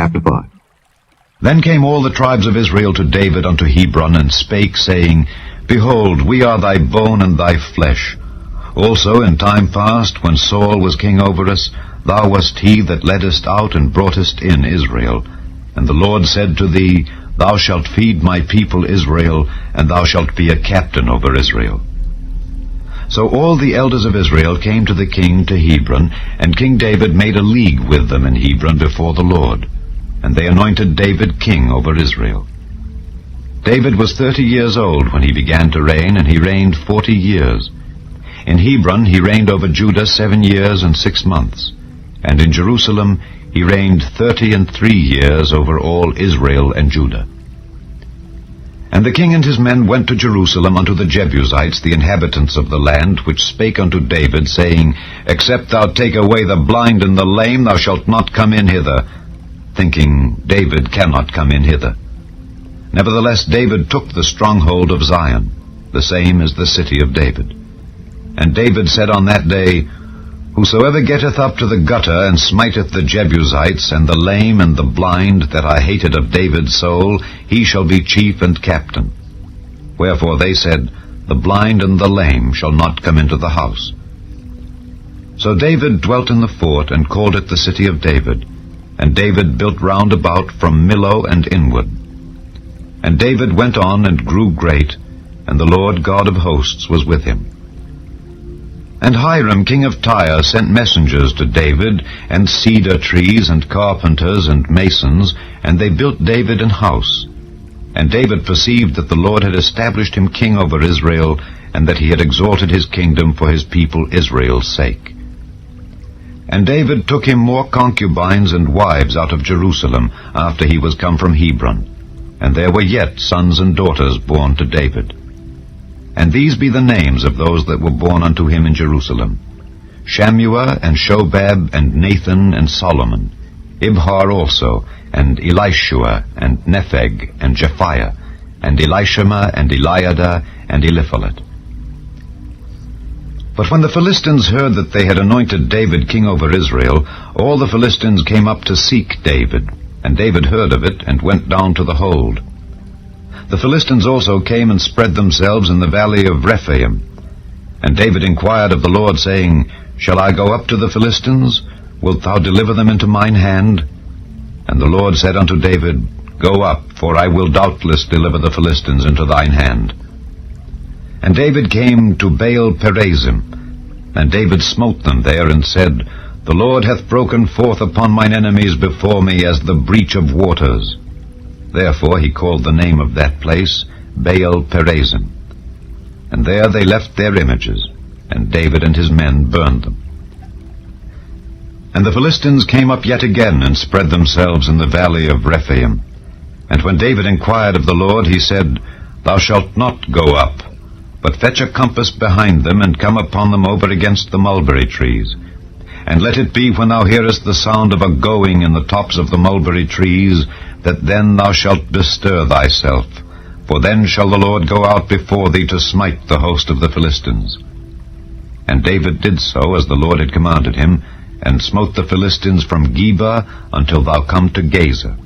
chapter 5. Then came all the tribes of Israel to David unto Hebron, and spake, saying, Behold, we are thy bone and thy flesh. Also in time past, when Saul was king over us, thou wast he that leddest out and broughtest in Israel. And the Lord said to thee, Thou shalt feed my people Israel, and thou shalt be a captain over Israel. So all the elders of Israel came to the king to Hebron, and King David made a league with them in Hebron before the Lord. And they anointed David king over Israel. David was 30 years old when he began to reign, and he reigned 40 years. In Hebron he reigned over Judah 7 years and 6 months. And in Jerusalem he reigned 33 years over all Israel and Judah. And the king and his men went to Jerusalem unto the Jebusites, the inhabitants of the land, which spake unto David, saying, Except thou take away the blind and the lame, thou shalt not come in hither, thinking, David cannot come in hither. Nevertheless David took the stronghold of Zion, the same is the city of David. And David said on that day, Whosoever getteth up to the gutter, and smiteth the Jebusites, and the lame and the blind, that I hated of David's soul, he shall be chief and captain. Wherefore they said, The blind and the lame shall not come into the house. So David dwelt in the fort, and called it the city of David. And David built round about from Millo and inward. And David went on and grew great, and the Lord God of hosts was with him. And Hiram king of Tyre sent messengers to David, and cedar trees, and carpenters, and masons, and they built David an house. And David perceived that the Lord had established him king over Israel, and that he had exalted his kingdom for his people Israel's sake. And David took him more concubines and wives out of Jerusalem, after he was come from Hebron. And there were yet sons and daughters born to David. And these be the names of those that were born unto him in Jerusalem: Shammua, and Shobab, and Nathan, and Solomon, Ibhar also, and Elishua, and Nepheg, and Japhiah, and Elishama, and Eliada, and Eliphalet. But when the Philistines heard that they had anointed David king over Israel, all the Philistines came up to seek David. And David heard of it, and went down to the hold. The Philistines also came and spread themselves in the valley of Rephaim. And David inquired of the Lord, saying, Shall I go up to the Philistines? Wilt thou deliver them into mine hand? And the Lord said unto David, Go up, for I will doubtless deliver the Philistines into thine hand. And David came to Baal Perazim, and David smote them there, and said, The Lord hath broken forth upon mine enemies before me as the breach of waters. Therefore he called the name of that place Baal Perazim. And there they left their images, and David and his men burned them. And the Philistines came up yet again, and spread themselves in the valley of Rephaim. And when David inquired of the Lord, he said, Thou shalt not go up, but fetch a compass behind them, and come upon them over against the mulberry trees. And let it be, when thou hearest the sound of a going in the tops of the mulberry trees, that then thou shalt bestir thyself, for then shall the Lord go out before thee to smite the host of the Philistines. And David did so as the Lord had commanded him, and smote the Philistines from Geba until thou come to Gaza.